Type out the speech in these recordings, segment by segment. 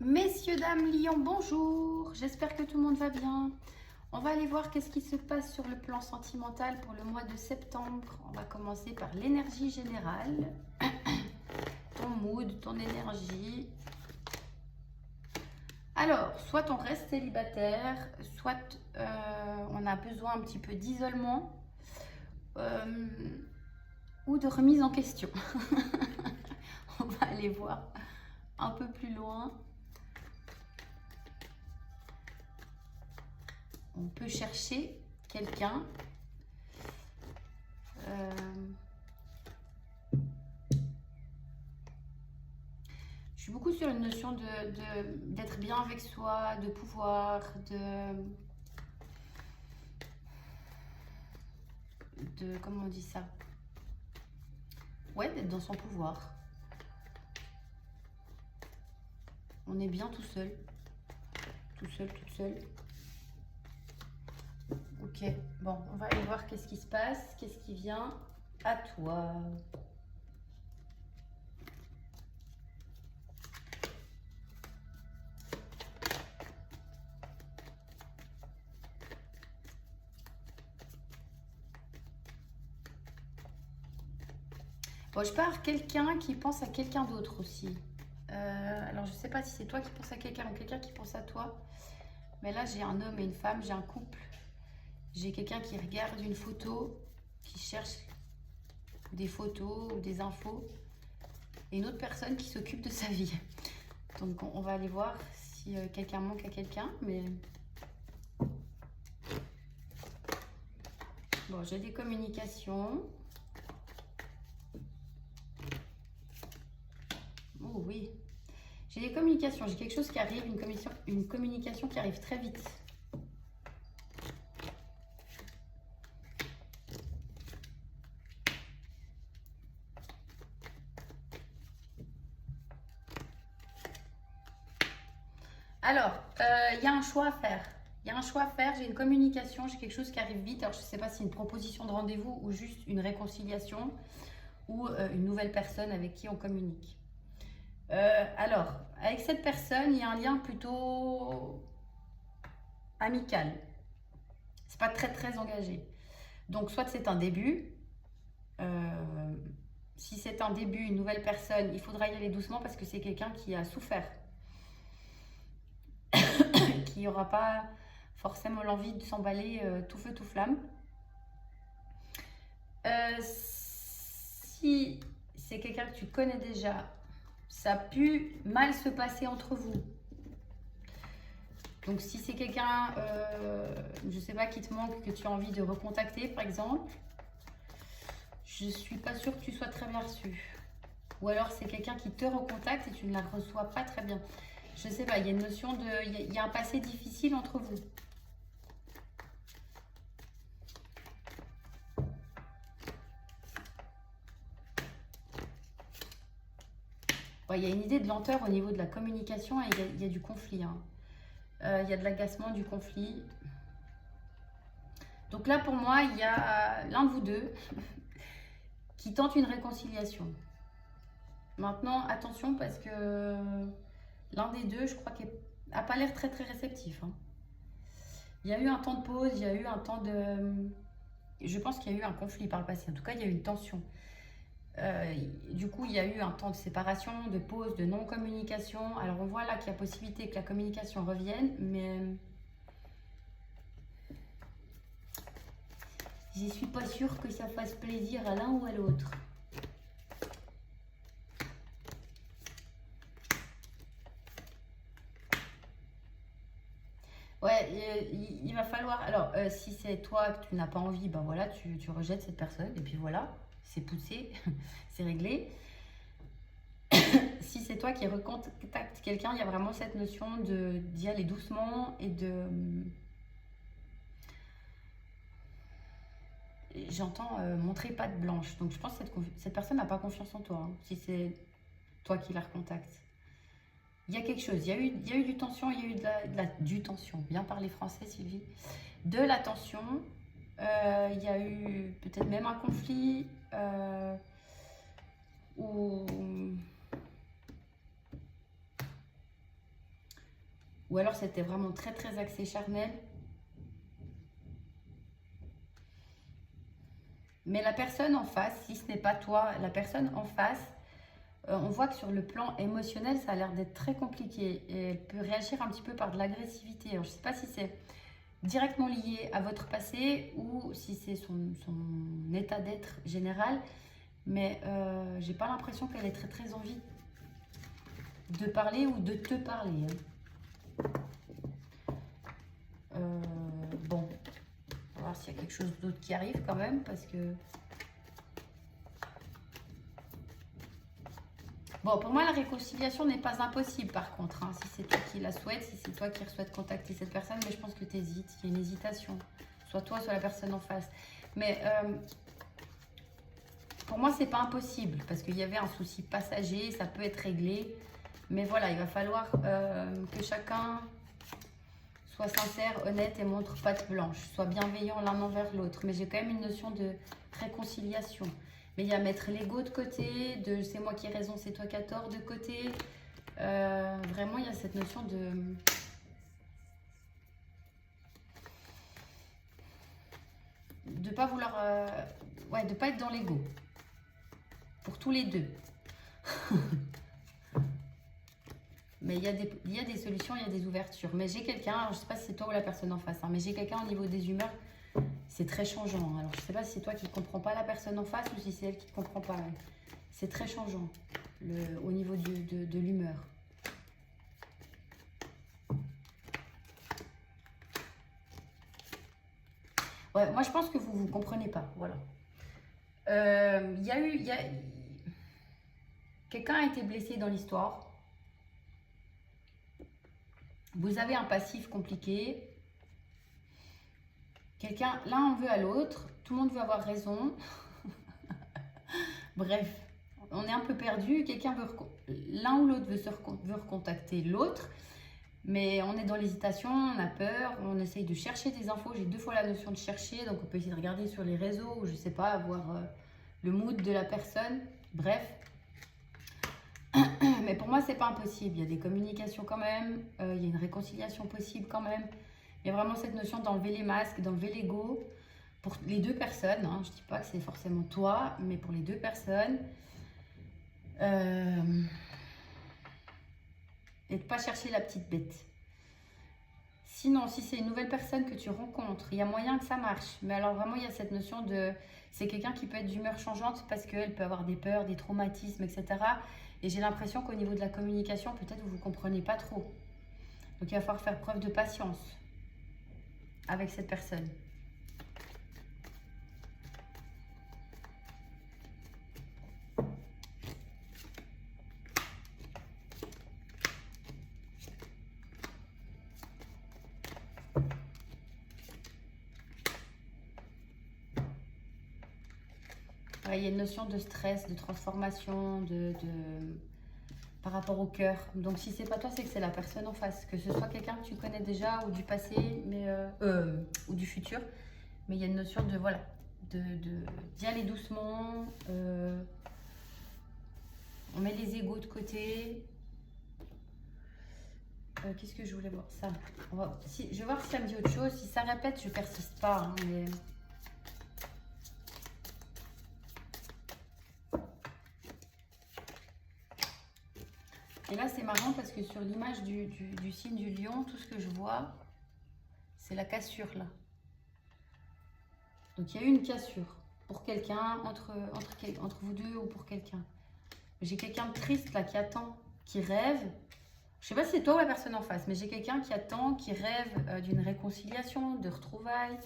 Messieurs, dames, lions, bonjour. J'espère que tout le monde va bien. On va aller voir qu'est-ce qui se passe sur le plan sentimental pour le mois de septembre. On va commencer par l'énergie générale. Ton mood, ton énergie. Alors, soit on reste célibataire, soit on a besoin un petit peu d'isolement ou de remise en question. On va aller voir un peu plus loin. On peut chercher quelqu'un. Je suis beaucoup sur une notion d'être bien avec soi, de pouvoir, comment on dit ça? Ouais, d'être dans son pouvoir. On est bien tout seul. Tout seul, toute seule. Ok, bon, on va aller voir qu'est-ce qui se passe, qu'est-ce qui vient à toi. Bon, je pars quelqu'un qui pense à quelqu'un d'autre aussi. Alors, je ne sais pas si c'est toi qui penses à quelqu'un ou quelqu'un qui pense à toi. Mais là, j'ai un homme et une femme, j'ai un couple. J'ai quelqu'un qui regarde une photo, qui cherche des photos ou des infos. Et une autre personne qui s'occupe de sa vie. Donc, on va aller voir si quelqu'un manque à quelqu'un. Mais bon, j'ai des communications. Oh oui. J'ai des communications, j'ai quelque chose qui arrive, une communication qui arrive très vite. Alors, il y a un choix à faire. Il y a un choix à faire, j'ai une communication, j'ai quelque chose qui arrive vite. Alors, je ne sais pas si c'est une proposition de rendez-vous ou juste une réconciliation ou une nouvelle personne avec qui on communique. Alors, avec cette personne, il y a un lien plutôt amical. C'est pas très très engagé. Donc, soit c'est un début. Si c'est un début, une nouvelle personne, il faudra y aller doucement parce que c'est quelqu'un qui a souffert. Qui n'aura pas forcément l'envie de s'emballer tout feu tout flamme. Si c'est quelqu'un que tu connais déjà, ça a pu mal se passer entre vous. Donc si c'est quelqu'un, je ne sais pas, qui te manque, que tu as envie de recontacter par exemple, je ne suis pas sûre que tu sois très bien reçu. Ou alors c'est quelqu'un qui te recontacte et tu ne la reçois pas très bien. Je ne sais pas, il y a une notion de... Il y a un passé difficile entre vous. Bon, il y a une idée de lenteur au niveau de la communication et il y a du conflit. Hein. Il y a de l'agacement, du conflit. Donc là, pour moi, il y a l'un de vous deux qui tente une réconciliation. Maintenant, attention parce que l'un des deux, je crois qu'il n'a pas l'air très très réceptif. Hein. Il y a eu un temps de pause, il y a eu un temps de... Je pense qu'il y a eu un conflit par le passé. En tout cas, il y a eu une tension. Du coup, il y a eu un temps de séparation, de pause, de non-communication. Alors, on voit là qu'il y a possibilité que la communication revienne, mais je suis pas sûre que ça fasse plaisir à l'un ou à l'autre. Ouais, il va falloir... Alors, si c'est toi que tu n'as pas envie, ben voilà, tu rejettes cette personne, et puis voilà, c'est poussé, c'est réglé. Si c'est toi qui recontactes quelqu'un, il y a vraiment cette notion d'y aller doucement et de... J'entends montrer patte blanche. Donc je pense que cette personne n'a pas confiance en toi, hein, si c'est toi qui la recontactes. Il y a quelque chose, il y a eu du tension, il y a eu du tension. Bien parler français, Sylvie. De la tension, il y a eu peut-être même un conflit ou... Ou alors c'était vraiment très très axé charnel. Mais la personne en face, si ce n'est pas toi, la personne en face, on voit que sur le plan émotionnel, ça a l'air d'être très compliqué. Et elle peut réagir un petit peu par de l'agressivité. Alors, je ne sais pas si c'est directement lié à votre passé ou si c'est son état d'être général. Mais j'ai pas l'impression qu'elle ait très très envie de parler ou de te parler. Bon, on va voir s'il y a quelque chose d'autre qui arrive quand même parce que... Bon, pour moi, la réconciliation n'est pas impossible par contre, hein, si c'est toi qui la souhaites, si c'est toi qui souhaites contacter cette personne, mais je pense que tu hésites, il y a une hésitation, soit toi, soit la personne en face. Mais pour moi, c'est pas impossible, parce qu'il y avait un souci passager, ça peut être réglé, mais voilà, il va falloir que chacun soit sincère, honnête et montre patte blanche, soit bienveillant l'un envers l'autre, mais j'ai quand même une notion de réconciliation. Mais il y a mettre l'ego de côté, de c'est moi qui ai raison, c'est toi qui as tort de côté. Vraiment, il y a cette notion de... de pas vouloir... ouais, de pas être dans l'ego. Pour tous les deux. Mais il y a des solutions, il y a des ouvertures. Mais j'ai quelqu'un, je ne sais pas si c'est toi ou la personne en face, hein, mais j'ai quelqu'un au niveau des humeurs, c'est très changeant. Alors, je ne sais pas si c'est toi qui ne comprends pas la personne en face ou si c'est elle qui ne comprend pas. C'est très changeant au niveau de l'humeur. Ouais, moi, je pense que vous ne comprenez pas. Voilà. Quelqu'un a été blessé dans l'histoire. Vous avez un passif compliqué. Quelqu'un, l'un en veut à l'autre. Tout le monde veut avoir raison. Bref, on est un peu perdu. Quelqu'un veut... L'un ou l'autre veut recontacter l'autre. Mais on est dans l'hésitation, on a peur, on essaye de chercher des infos. J'ai 2 fois la notion de chercher. Donc, on peut essayer de regarder sur les réseaux ou je ne sais pas, voir le mood de la personne. Bref. Mais pour moi, c'est pas impossible. Il y a des communications quand même. Il y a une réconciliation possible quand même. Il y a vraiment cette notion d'enlever les masques, d'enlever l'ego. Pour les 2 personnes, hein, je ne dis pas que c'est forcément toi, mais pour les 2 personnes. Et de ne pas chercher la petite bête. Sinon, si c'est une nouvelle personne que tu rencontres, il y a moyen que ça marche. Mais alors vraiment, il y a cette notion de... C'est quelqu'un qui peut être d'humeur changeante parce qu'elle peut avoir des peurs, des traumatismes, etc. Et j'ai l'impression qu'au niveau de la communication, peut-être vous ne comprenez pas trop. Donc il va falloir faire preuve de patience avec cette personne. Ouais, il y a une notion de stress, de transformation, par rapport au cœur. Donc si c'est pas toi, c'est que c'est la personne en face. Que ce soit quelqu'un que tu connais déjà ou du passé, mais ou du futur. Mais il y a une notion de voilà, d'y aller doucement. On met les égos de côté. Qu'est-ce que je voulais voir ça. Je vais voir si ça me dit autre chose. Si ça répète, je persiste pas. Hein, mais... Et là, c'est marrant parce que sur l'image du signe du lion, tout ce que je vois, c'est la cassure là. Donc, il y a eu une cassure pour quelqu'un, entre vous deux ou pour quelqu'un. J'ai quelqu'un de triste là qui attend, qui rêve. Je sais pas si c'est toi ou la personne en face, mais j'ai quelqu'un qui attend, qui rêve d'une réconciliation, de retrouvailles.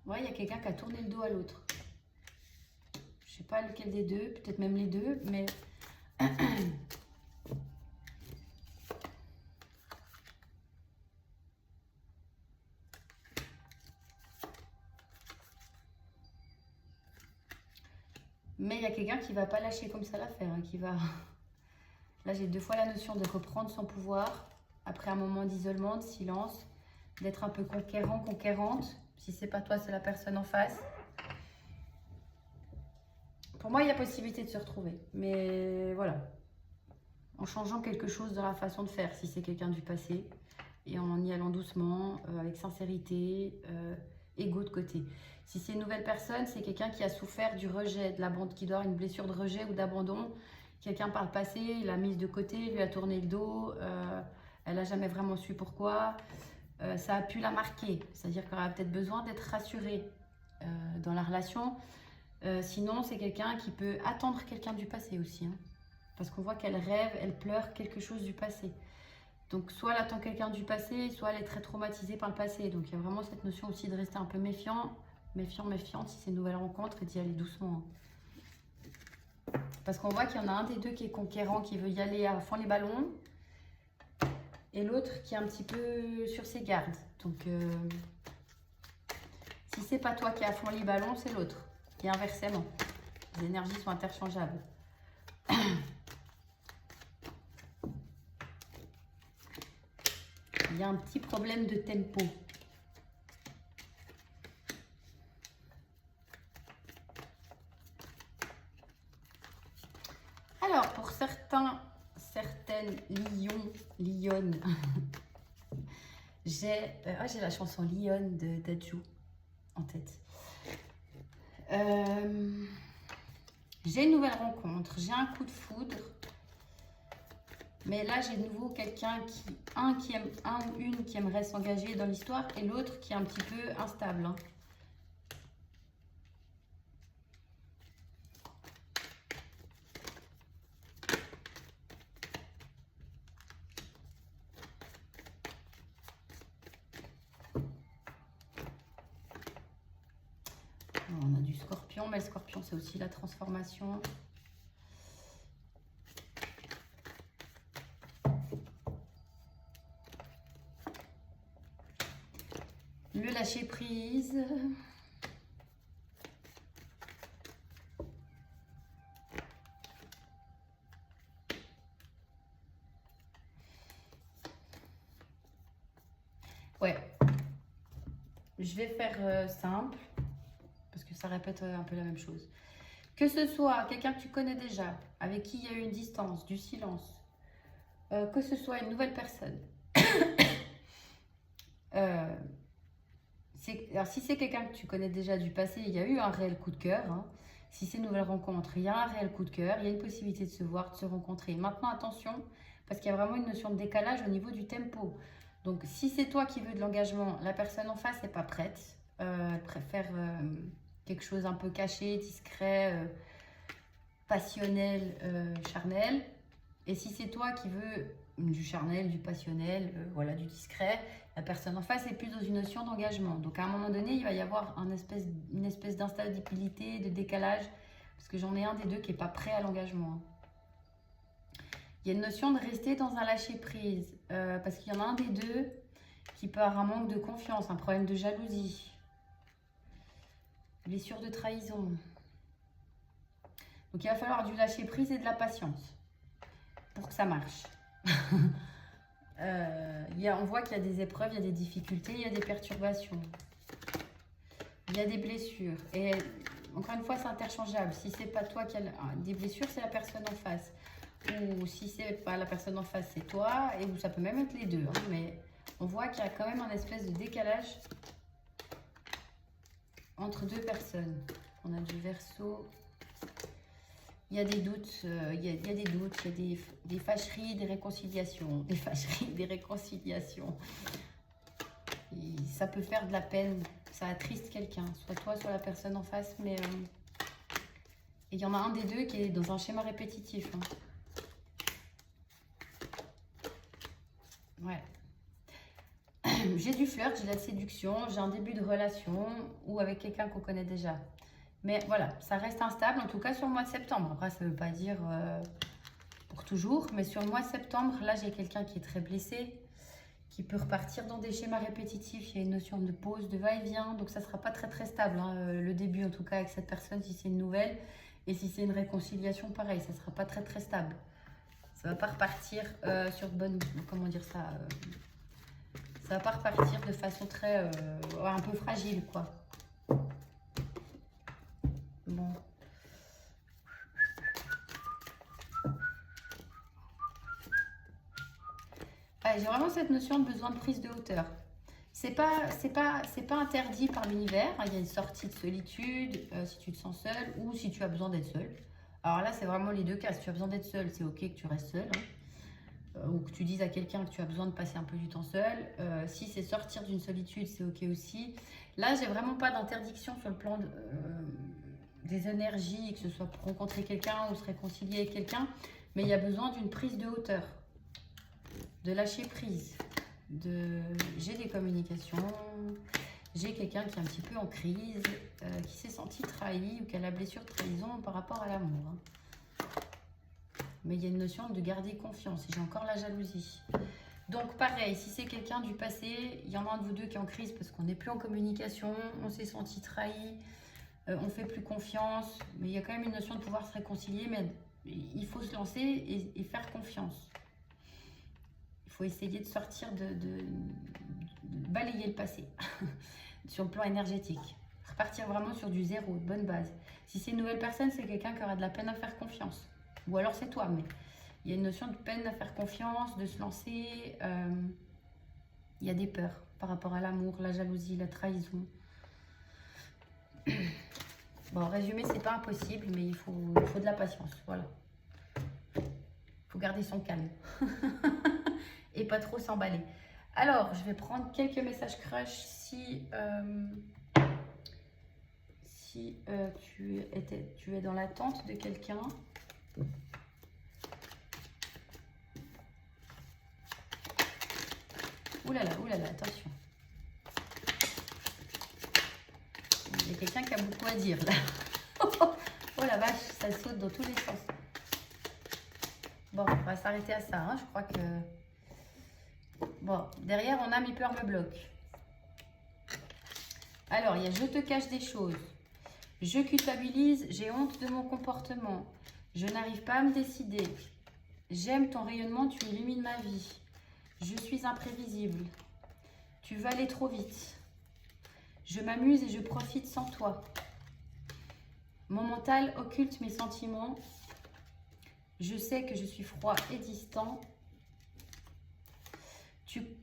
Ouais, il y a quelqu'un qui a tourné le dos à l'autre. Je sais pas lequel des deux, peut-être même les deux, mais... Mais il y a quelqu'un qui va pas lâcher comme ça l'affaire, hein, qui va... Là, j'ai 2 fois la notion de reprendre son pouvoir, après un moment d'isolement, de silence, d'être un peu conquérant, conquérante. Si c'est pas toi, c'est la personne en face. Pour moi, il y a possibilité de se retrouver. Mais voilà, en changeant quelque chose dans la façon de faire, si c'est quelqu'un du passé, et en y allant doucement, avec sincérité, ego de côté. Si c'est une nouvelle personne, c'est quelqu'un qui a souffert du rejet, de l'abandon, qui doit avoir une blessure de rejet ou d'abandon. Quelqu'un par le passé, il l'a mise de côté, lui a tourné le dos, elle n'a jamais vraiment su pourquoi. Ça a pu la marquer, c'est-à-dire qu'elle a peut-être besoin d'être rassurée dans la relation. Sinon, c'est quelqu'un qui peut attendre quelqu'un du passé aussi, hein, parce qu'on voit qu'elle rêve, elle pleure quelque chose du passé. Donc, soit elle attend quelqu'un du passé, soit elle est très traumatisée par le passé. Donc, il y a vraiment cette notion aussi de rester un peu méfiant, méfiante si c'est une nouvelle rencontre et d'y aller doucement, hein. Parce qu'on voit qu'il y en a un des deux qui est conquérant, qui veut y aller à fond les ballons, et l'autre qui est un petit peu sur ses gardes. Donc, si c'est pas toi qui es à fond les ballons, c'est l'autre. Et inversement, les énergies sont interchangeables. Il y a un petit problème de tempo. Alors, pour certaines lionnes, j'ai la chanson Lionne de Dadju en tête. J'ai une nouvelle rencontre, j'ai un coup de foudre. Mais là, j'ai de nouveau quelqu'un qui aime, un ou une qui aimerait s'engager dans l'histoire et l'autre qui est un petit peu instable, hein. On a du scorpion, mais le scorpion, c'est aussi la transformation. Le lâcher prise. Ouais. Je vais faire simple, parce que ça répète un peu la même chose. Que ce soit quelqu'un que tu connais déjà, avec qui il y a eu une distance, du silence, que ce soit une nouvelle personne. Alors, si c'est quelqu'un que tu connais déjà du passé, il y a eu un réel coup de cœur, hein. Si c'est une nouvelle rencontre, il y a un réel coup de cœur, il y a une possibilité de se voir, de se rencontrer. Maintenant, attention, parce qu'il y a vraiment une notion de décalage au niveau du tempo. Donc, si c'est toi qui veux de l'engagement, la personne en face n'est pas prête. Elle préfère quelque chose un peu caché, discret, passionnel, charnel. Et si c'est toi qui veux du charnel, du passionnel, voilà, du discret, la personne en face est plus dans une notion d'engagement. Donc à un moment donné, il va y avoir une espèce d'instabilité, de décalage, parce que j'en ai un des deux qui n'est pas prêt à l'engagement. Il y a une notion de rester dans un lâcher-prise, parce qu'il y en a un des deux qui peut avoir un manque de confiance, un problème de jalousie, blessure de trahison. Donc il va falloir du lâcher-prise et de la patience pour que ça marche. On voit qu'il y a des épreuves, il y a des difficultés, il y a des perturbations, il y a des blessures. Et encore une fois, c'est interchangeable. Si c'est pas toi qui as des blessures, c'est la personne en face. Ou si c'est pas la personne en face, c'est toi. Et ça peut même être les deux, hein, mais on voit qu'il y a quand même un espèce de décalage entre deux personnes. On a du Verseau. Il y a des doutes, il y a des doutes, il y a des fâcheries, des réconciliations. Des fâcheries, des réconciliations. Et ça peut faire de la peine, ça attriste quelqu'un, soit toi, soit la personne en face. Mais il y en a un des deux qui est dans un schéma répétitif, hein. Ouais. J'ai du flirt, j'ai de la séduction, j'ai un début de relation ou avec quelqu'un qu'on connaît déjà. Mais voilà, ça reste instable, en tout cas sur le mois de septembre. Après, ça ne veut pas dire pour toujours, mais sur le mois de septembre, là, j'ai quelqu'un qui est très blessé, qui peut repartir dans des schémas répétitifs. Il y a une notion de pause, de va-et-vient, donc ça ne sera pas très très stable, hein, le début en tout cas avec cette personne, si c'est une nouvelle. Et si c'est une réconciliation, pareil, ça ne sera pas très très stable. Ça ne va pas repartir sur de bonnes... Comment dire ça ça va pas repartir de façon très... un peu fragile, quoi. Bon. j'ai vraiment cette notion de besoin de prise de hauteur. C'est pas interdit par l'univers. Il y a une sortie de solitude si tu te sens seul ou si tu as besoin d'être seul. Alors là, c'est vraiment les deux cas. Si tu as besoin d'être seul, c'est ok que tu restes seul. Ou que tu dises à quelqu'un que tu as besoin de passer un peu du temps seul. Si c'est sortir d'une solitude, c'est ok aussi. Là, j'ai vraiment pas d'interdiction sur le plan des énergies, que ce soit pour rencontrer quelqu'un ou se réconcilier avec quelqu'un. Mais il y a besoin d'une prise de hauteur, de lâcher prise. J'ai des communications, j'ai quelqu'un qui est un petit peu en crise, qui s'est senti trahi ou qui a la blessure de trahison par rapport à l'amour. Mais il y a une notion de garder confiance et j'ai encore la jalousie. Donc pareil, si c'est quelqu'un du passé, il y en a un de vous deux qui est en crise parce qu'on n'est plus en communication, on s'est senti trahi, on ne fait plus confiance, mais il y a quand même une notion de pouvoir se réconcilier, mais il faut se lancer et faire confiance. Il faut essayer de sortir, de balayer le passé sur le plan énergétique. Repartir vraiment sur du zéro, de bonne base. Si c'est une nouvelle personne, c'est quelqu'un qui aura de la peine à faire confiance. Ou alors c'est toi, mais il y a une notion de peine à faire confiance, de se lancer. Il y a des peurs par rapport à l'amour, la jalousie, la trahison. Bon, en résumé, c'est pas impossible, mais il faut de la patience. Voilà. Il faut garder son calme. Et pas trop s'emballer. Alors, je vais prendre quelques messages crush si tu es dans l'attente de quelqu'un. Ouh là là, attention. Il y a quelqu'un qui a beaucoup à dire là. Oh la vache, ça saute dans tous les sens. Bon, on va s'arrêter à ça. Hein. Je crois que... Bon, derrière, on a mes peurs me bloquent. Alors, il y a je te cache des choses. Je culpabilise, j'ai honte de mon comportement. Je n'arrive pas à me décider. J'aime ton rayonnement, tu illumines ma vie. Je suis imprévisible. Tu vas aller trop vite. Je m'amuse et je profite sans toi. Mon mental occulte mes sentiments. Je sais que je suis froid et distant.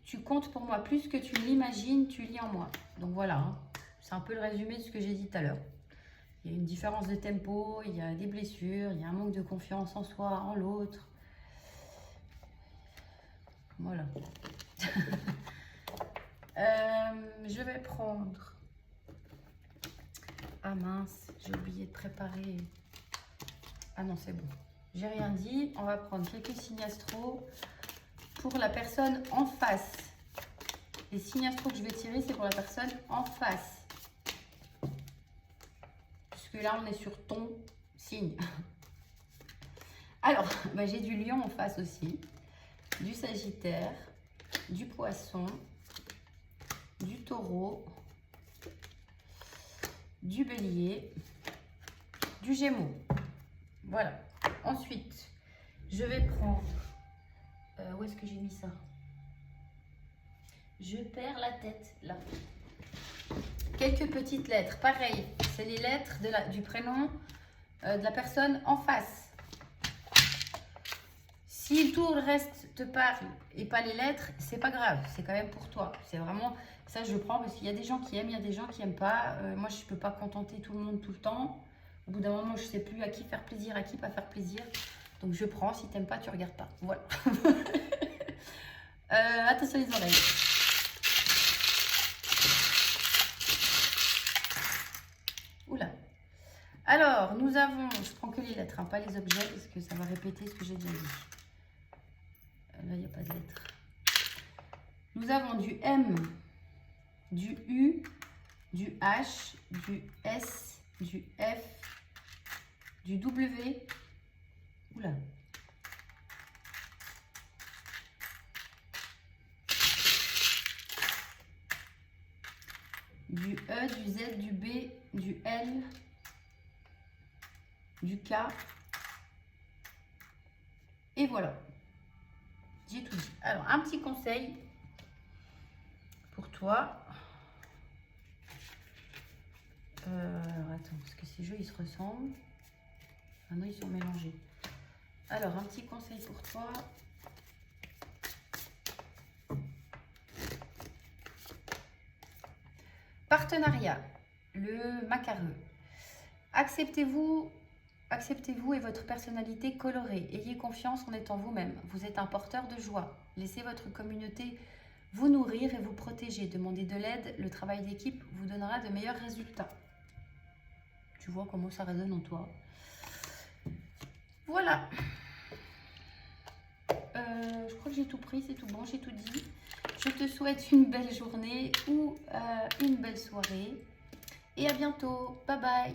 Tu comptes pour moi plus que tu l'imagines, tu lis en moi. Donc voilà, hein. C'est un peu le résumé de ce que j'ai dit tout à l'heure. Il y a une différence de tempo, il y a des blessures, il y a un manque de confiance en soi, en l'autre. Voilà. Je vais prendre... Ah mince, j'ai oublié de préparer... Ah non, c'est bon. J'ai rien dit. On va prendre quelques signes astro pour la personne en face. Les signes astro que je vais tirer, c'est pour la personne en face. Puisque là, on est sur ton signe. Alors, bah, j'ai du lion en face aussi. Du sagittaire, du poisson, du taureau, du bélier, du gémeaux. Voilà. Ensuite, je vais prendre... où est-ce que j'ai mis ça? Je perds la tête, là. Quelques petites lettres. Pareil, c'est les lettres du prénom de la personne en face. Si tout le reste te parle et pas les lettres, c'est pas grave. C'est quand même pour toi. C'est vraiment... Ça, je prends parce qu'il y a des gens qui aiment, il y a des gens qui n'aiment pas. Moi, je ne peux pas contenter tout le monde tout le temps. Au bout d'un moment, je ne sais plus à qui faire plaisir, à qui pas faire plaisir. Donc, je prends. Si tu n'aimes pas, tu ne regardes pas. Voilà. Attention les oreilles. Oula. Alors, nous avons... Je prends que les lettres, hein, pas les objets, parce que ça va répéter ce que j'ai déjà dit. Là, il n'y a pas de lettres. Nous avons du M, du U, du H, du S, du F, du W. Oula. Du E, du Z, du B, du L, du K. Et voilà. J'ai tout dit. Alors, un petit conseil pour toi. Alors, attends, parce que ces jeux, ils se ressemblent. Ah non, ils sont mélangés. Alors, un petit conseil pour toi. Partenariat, le macareux. Acceptez-vous et votre personnalité colorée. Ayez confiance en étant vous-même. Vous êtes un porteur de joie. Laissez votre communauté vous nourrir et vous protéger. Demandez de l'aide. Le travail d'équipe vous donnera de meilleurs résultats. Tu vois comment ça résonne en toi. Voilà. Je crois que j'ai tout pris, c'est tout bon, j'ai tout dit. Je te souhaite une belle journée ou une belle soirée. Et à bientôt. Bye bye.